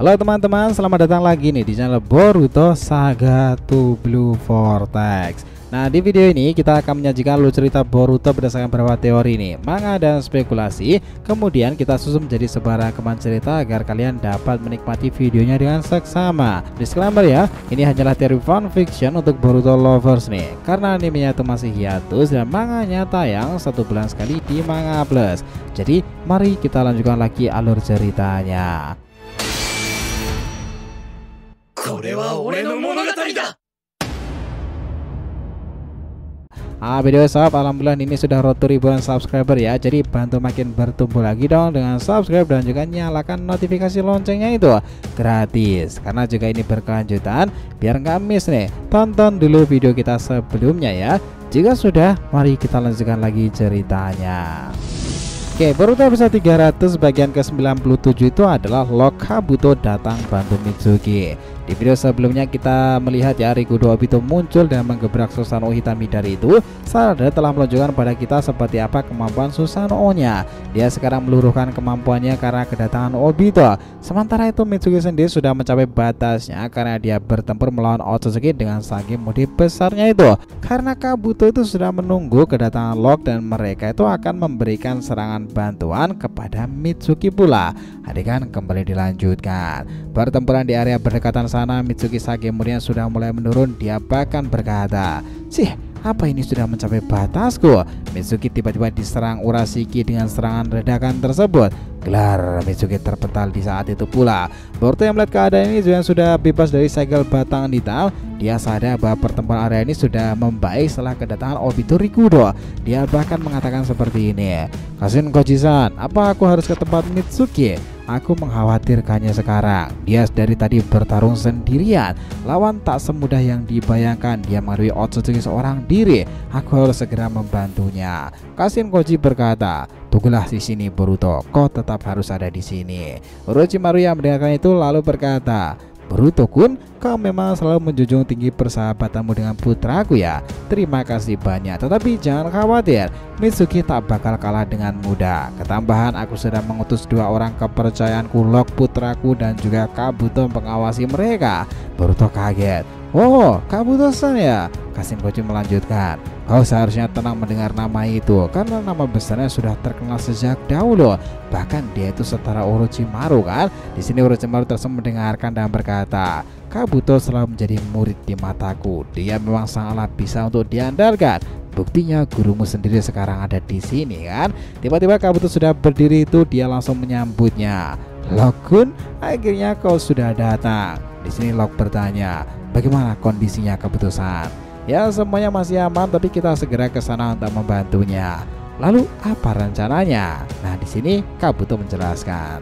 Halo teman-teman, selamat datang lagi nih di channel Boruto Saga to Blue Vortex. Nah, di video ini kita akan menyajikan alur cerita Boruto berdasarkan beberapa teori nih, manga dan spekulasi. Kemudian kita susun menjadi sebuah rangkuman cerita agar kalian dapat menikmati videonya dengan seksama. Disclaimer ya, ini hanyalah teori fanfiction untuk Boruto lovers nih, karena animenya itu masih hiatus dan manganya tayang 1 bulan sekali di Manga Plus. Jadi mari kita lanjutkan lagi alur ceritanya. Video sob, alhamdulillah ini sudah road to ribuan subscriber ya. Jadi bantu makin bertumbuh lagi dong dengan subscribe dan juga nyalakan notifikasi loncengnya itu gratis. Karena juga ini berkelanjutan, biar nggak miss nih. Tonton dulu video kita sebelumnya ya. Jika sudah, mari kita lanjutkan lagi ceritanya. Oke, Boruto episode 300 bagian ke-97 itu adalah Lord Kabuto datang bantu Mitsuki. Di video sebelumnya kita melihat ya Rikudo Obito muncul dan menggebrak Susanoo Hitamidari itu. Sarada telah menunjukkan pada kita seperti apa kemampuan Susanoo-nya. Dia sekarang meluruhkan kemampuannya karena kedatangan Obito. Sementara itu Mitsuki sendiri sudah mencapai batasnya karena dia bertempur melawan Otsutsuki dengan saking mudi besarnya itu. Karena Kabuto itu sudah menunggu kedatangan Lord dan mereka itu akan memberikan serangan bantuan kepada Mitsuki pula. Adegan kembali dilanjutkan. Pertempuran di area berdekatan sana, Mitsuki Sagemurian sudah mulai menurun. Dia bahkan berkata, "Sih, apa ini sudah mencapai batasku?" Mitsuki tiba-tiba diserang Urashiki dengan serangan ledakan tersebut. Gelar Mitsuki terpental di saat itu pula. Boruto yang melihat keadaan ini juga sudah bebas dari segel batang hitam. Dia sadar bahwa pertempuran area ini sudah membaik setelah kedatangan Obito Rikudo. Dia bahkan mengatakan seperti ini, "Kasin Koji-san, apa aku harus ke tempat Mitsuki? Aku mengkhawatirkannya sekarang. Dia dari tadi bertarung sendirian. Lawan tak semudah yang dibayangkan. Dia menghadapi Otsutsuki seorang diri. Aku harus segera membantunya." Kasin Koji berkata, "Tunggulah di sini Boruto. Kau tetap harus ada di sini." Orochimaru yang mendengarkan itu lalu berkata, "Boruto-kun, kau memang selalu menjunjung tinggi persahabatanmu dengan putraku ya. Terima kasih banyak, tetapi jangan khawatir, Mitsuki tak bakal kalah dengan mudah. Ketambahan aku sudah mengutus 2 orang kepercayaanku, Lord putraku dan juga Kabuto mengawasi mereka." Boruto kaget. "Oh, Kabuto-san ya?" Kasin Koji melanjutkan, "Kau seharusnya tenang mendengar nama itu karena nama besarnya sudah terkenal sejak dahulu. Bahkan dia itu setara Orochimaru kan?" Di sini Orochimaru terus mendengarkan dan berkata, "Kabuto selalu menjadi murid di mataku. Dia memang sangatlah bisa untuk diandalkan. Buktinya gurumu sendiri sekarang ada di sini kan?" Tiba-tiba Kabuto sudah berdiri itu, dia langsung menyambutnya. "Lord-kun, akhirnya kau sudah datang." Di sini Lord bertanya, "Bagaimana kondisinya Kabuto-san?" "Ya, semuanya masih aman, tapi kita segera ke sana untuk membantunya." "Lalu apa rencananya?" Nah, di sini Kabuto menjelaskan,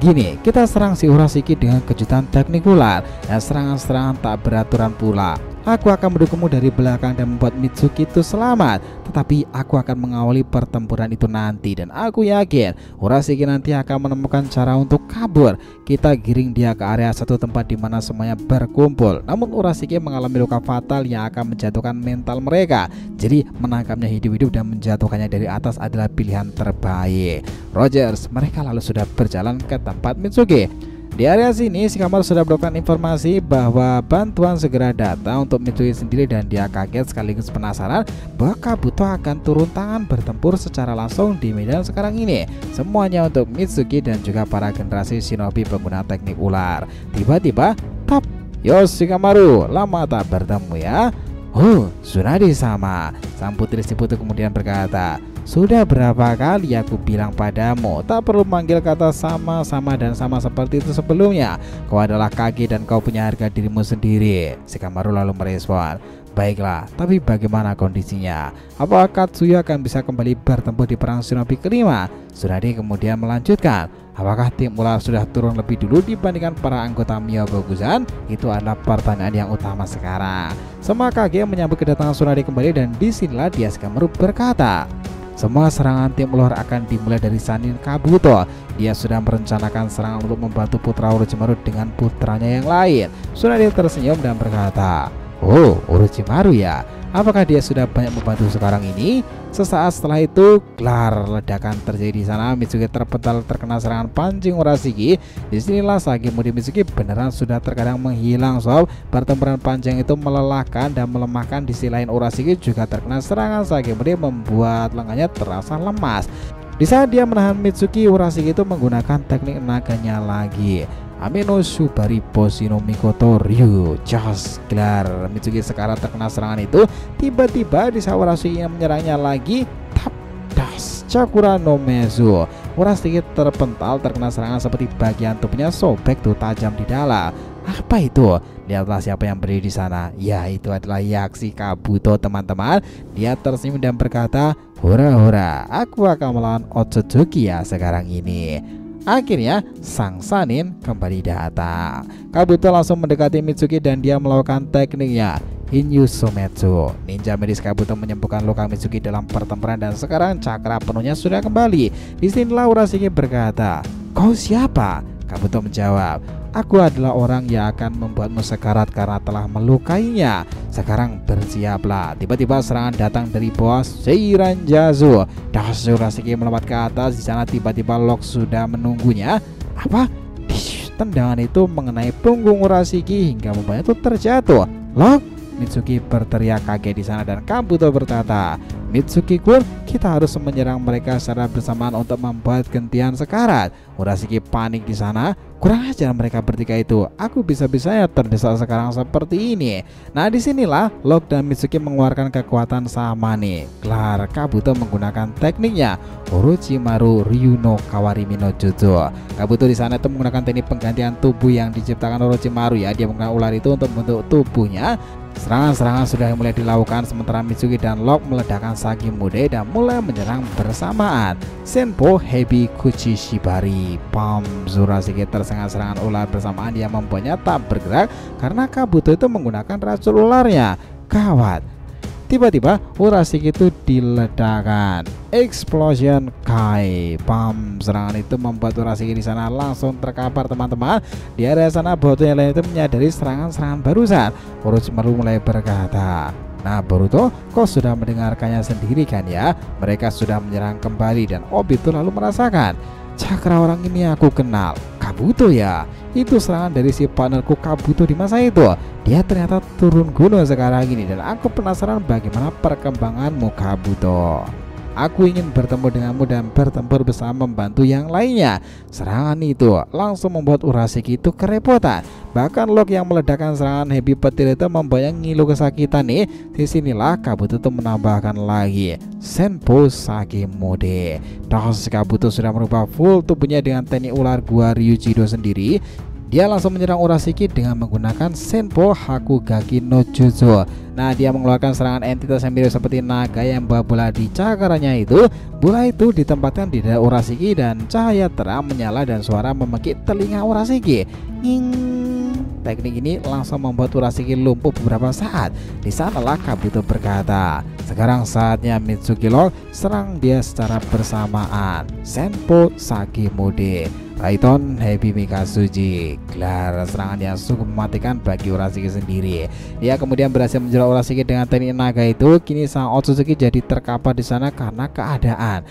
"Gini, kita serang si Urashiki dengan kejutan teknik ular dan serangan-serangan tak beraturan pula. Aku akan mendukungmu dari belakang dan membuat Mitsuki itu selamat. Tetapi aku akan mengawali pertempuran itu nanti. Dan aku yakin Urashiki nanti akan menemukan cara untuk kabur. Kita giring dia ke area satu tempat di mana semuanya berkumpul. Namun Urashiki mengalami luka fatal yang akan menjatuhkan mental mereka. Jadi menangkapnya hidup-hidup dan menjatuhkannya dari atas adalah pilihan terbaik." Rogers, mereka lalu sudah berjalan ke tempat Mitsuki. Di area sini, Shikamaru sudah mendapatkan informasi bahwa bantuan segera datang untuk Mitsuki sendiri dan dia kaget sekaligus penasaran bahwa Kabuto akan turun tangan bertempur secara langsung di medan sekarang ini. Semuanya untuk Mitsuki dan juga para generasi shinobi pengguna teknik ular. Tiba-tiba, tap, "Yo Shikamaru, lama tak bertemu ya." "Oh, Tsunade sama." Sang putri si putu kemudian berkata, "Sudah berapa kali aku bilang padamu, tak perlu manggil kata sama-sama dan sama seperti itu sebelumnya. Kau adalah Kage dan kau punya harga dirimu sendiri." Shikamaru lalu merespon, "Baiklah, tapi bagaimana kondisinya? Apakah Katsuya akan bisa kembali bertempur di perang shinobi kelima?" Tsunade kemudian melanjutkan, "Apakah tim ular sudah turun lebih dulu dibandingkan para anggota Myoboku-san? Itu adalah pertanyaan yang utama sekarang." Semua Kage menyambut kedatangan Tsunade kembali dan disinilah dia Shikamaru berkata, "Semua serangan tim ular akan dimulai dari Sannin Kabuto. Dia sudah merencanakan serangan untuk membantu putra Orochimaru dengan putranya yang lain." Tsunade tersenyum dan berkata, Oh, Orochimaru ya. Apakah dia sudah banyak membantu sekarang ini? Sesaat setelah itu, gelar ledakan terjadi di sana. Mitsuki terpental terkena serangan pancing Urashiki. Disinilah Sagemode Mitsuki beneran sudah terkadang menghilang sob. Pertempuran panjang itu melelahkan dan melemahkan. Di sisi lain Urashiki juga terkena serangan Sagemode membuat lengannya terasa lemas. Di saat dia menahan Mitsuki, Urashiki itu menggunakan teknik naganya lagi. Ameno Subari Boshino Mikoto Ryu. Jos, gelar Mitsuki sekarang terkena serangan itu. Tiba-tiba di saat Urashiki yang menyerangnya lagi, tap das Chakura no Mezu. Urashiki terpental terkena serangan seperti bagian tubuhnya sobek tuh tajam di dada. Apa itu? Lihatlah siapa yang berdiri di sana. Ya, itu adalah Yaksi Kabuto, teman-teman. Dia tersenyum dan berkata, "Hura hura, aku akan melawan Otsutsuki ya sekarang ini." Akhirnya sang Sanin kembali datang. Kabuto langsung mendekati Mitsuki dan dia melakukan tekniknya Hinyu Sometsu. Ninja medis Kabuto menyembuhkan luka Mitsuki dalam pertempuran dan sekarang cakra penuhnya sudah kembali. Disinilah Urashiki berkata, "Kau siapa?" Kabuto menjawab, "Aku adalah orang yang akan membuatmu sekarat karena telah melukainya. Sekarang bersiaplah." Tiba-tiba serangan datang dari bawah Seiranjazu. Das Urashiki melompat ke atas. Di sana tiba-tiba Lock sudah menunggunya. Apa? Tendangan itu mengenai punggung Urashiki hingga membuatnya itu terjatuh. Lock, Mitsuki berteriak kaget di sana dan Kabuto berkata, "Mitsuki-kun, kita harus menyerang mereka secara bersamaan untuk membuat gentian sekarat." Urashiki panik di sana. Kurang ajar mereka bertiga itu. Aku bisa-bisanya terdesak sekarang seperti ini. Nah, disinilah Lock dan Mitsuki mengeluarkan kekuatan sama nih. Gelar Kabuto menggunakan tekniknya Orochimaru Ryu no Kawarimi no Jutsu. Kabuto di sana itu menggunakan teknik penggantian tubuh yang diciptakan Orochimaru ya. Dia menggunakan ular itu untuk membentuk tubuhnya. Serangan-serangan sudah mulai dilakukan sementara Mitsuki dan Lock meledakkan Sagemode dan mulai menyerang bersamaan. Senpo Hebi Kuchi Shibari. Pam, Urashiki tersengat serangan ular bersamaan. Dia membuatnya tak bergerak karena Kabuto itu menggunakan racun ularnya. Gawat. Tiba-tiba Urashiki itu diledakkan Explosion Kai. Pam, serangan itu membuat Urashiki di sana langsung terkapar, teman-teman. Di area sana Boruto yang lain itu menyadari serangan-serangan barusan. Orochimaru mulai berkata, "Nah Boruto, kau sudah mendengarkannya sendiri kan ya? Mereka sudah menyerang kembali." Dan Obito lalu merasakan, "Cakra orang ini aku kenal. Kabuto ya. Itu serangan dari si partnerku Kabuto di masa itu. Dia ternyata turun gunung sekarang ini dan aku penasaran bagaimana perkembanganmu Kabuto. Aku ingin bertemu denganmu dan bertempur bersama membantu yang lainnya." Serangan itu langsung membuat Urashiki itu kerepotan. Bahkan Lock yang meledakkan serangan Hebi petir itu membuatnya ngilu kesakitan nih. Disinilah Kabuto itu menambahkan lagi Senpo Sagemode. Das Kabuto sudah merubah full tubuhnya dengan teknik ular gua Ryujido sendiri. Dia langsung menyerang Urashiki dengan menggunakan Senpo Hakugaki no Jutsu. Nah, dia mengeluarkan serangan entitas yang mirip seperti naga yang membawa bola di cakaranya itu. Bola itu ditempatkan di dada Urashiki dan cahaya terang menyala dan suara memekik telinga Urashiki. Nging. Teknik ini langsung membuat Urashiki lumpuh beberapa saat. Di sanalah Kabuto berkata, "Sekarang saatnya Mitsuki Lock serang dia secara bersamaan." Senpo Sagemode. Raiton Hebi Mikasuji. Gelar serangan yang cukup mematikan bagi Urashiki sendiri. Dia kemudian berhasil menjerat Urashiki dengan teknik naga itu. Kini sang Otsutsuki jadi terkapar di sana karena keadaan.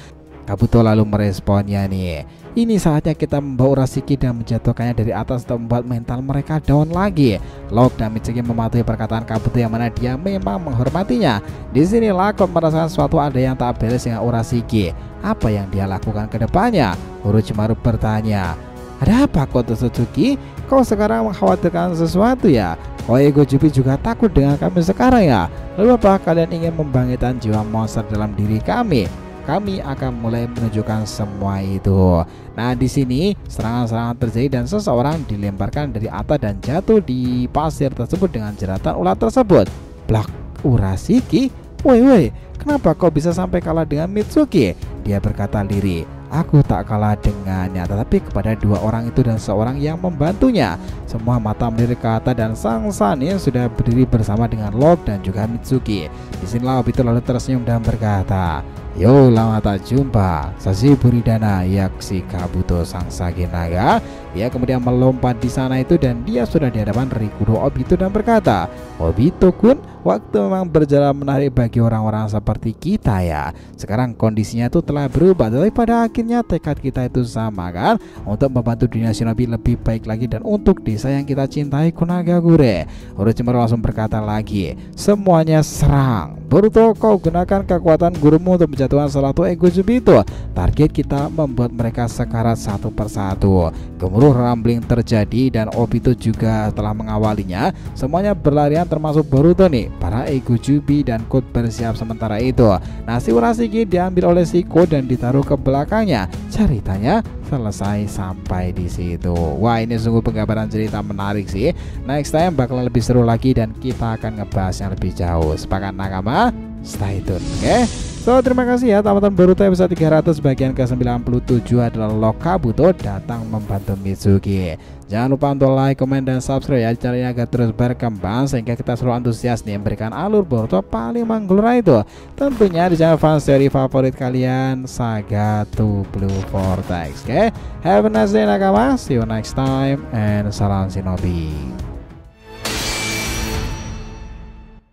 Kabuto lalu meresponnya nih, "Ini saatnya kita membawa Urashiki dan menjatuhkannya dari atas untuk membuat mental mereka down lagi." Lock dan Mitsuki mematuhi perkataan Kabuto yang mana dia memang menghormatinya. Di sini Lock merasakan sesuatu ada yang tak beres dengan Urashiki. Apa yang dia lakukan ke depannya? Orochimaru bertanya, "Ada apa Otsutsuki? Kau sekarang mengkhawatirkan sesuatu ya? Ego Jubi juga takut dengan kami sekarang ya? Lalu apa kalian ingin membangkitkan jiwa monster dalam diri kami? Kami akan mulai menunjukkan semua itu." Nah, di sini serangan-serangan terjadi dan seseorang dilemparkan dari atas dan jatuh di pasir tersebut dengan jeratan ular tersebut. Blak, Urashiki, woi, kenapa kau bisa sampai kalah dengan Mitsuki? Dia berkata lirih, "Aku tak kalah dengannya, tetapi kepada dua orang itu dan seorang yang membantunya." Semua mata melirik ke atas dan sang Sanin sudah berdiri bersama dengan Lock dan juga Mitsuki. Disinilah Obito lalu tersenyum dan berkata, Yo, lama tak jumpa. Sasi Buridana Yaksi Kabuto Sang Sage Naga. Dia kemudian melompat di sana itu dan dia sudah di hadapan Rikudo Obito dan berkata, Obito-kun, waktu memang berjalan menarik bagi orang-orang seperti kita ya. Sekarang kondisinya itu telah berubah, tapi pada akhirnya tekad kita itu sama kan, untuk membantu dunia shinobi lebih baik lagi dan untuk desa yang kita cintai Konagagure. Orochimaru langsung berkata lagi, semuanya serang. Boruto, kau gunakan kekuatan gurumu untuk menjatuhkan salah satu ego Jubito. Target kita membuat mereka sekarat satu persatu. Gemuruh rambling terjadi dan Obito juga telah mengawalinya. Semuanya berlarian termasuk Boruto nih. Para ego Jubi dan Code bersiap sementara itu. Nasi Urashiki diambil oleh Shiko dan ditaruh ke belakangnya. Ceritanya selesai sampai di situ. Wah, ini sungguh penggambaran cerita menarik sih. Next time bakalan lebih seru lagi dan kita akan ngebahas yang lebih jauh. Sepakat nakama? Stay tune, oke? So, terima kasih ya teman-teman. Boruto episode 300 bagian ke-97 adalah Lord Kabuto datang membantu Mitsuki. Jangan lupa untuk like, komen, dan subscribe ya channel ini agar terus berkembang sehingga kita selalu antusias nih memberikan alur Boruto paling menggelora itu. Tentunya di channel fans seri favorit kalian, Saga to Blue Vortex. Oke, have a nice day nakama. See you next time and salam shinobi.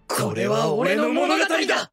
これは俺の物語だ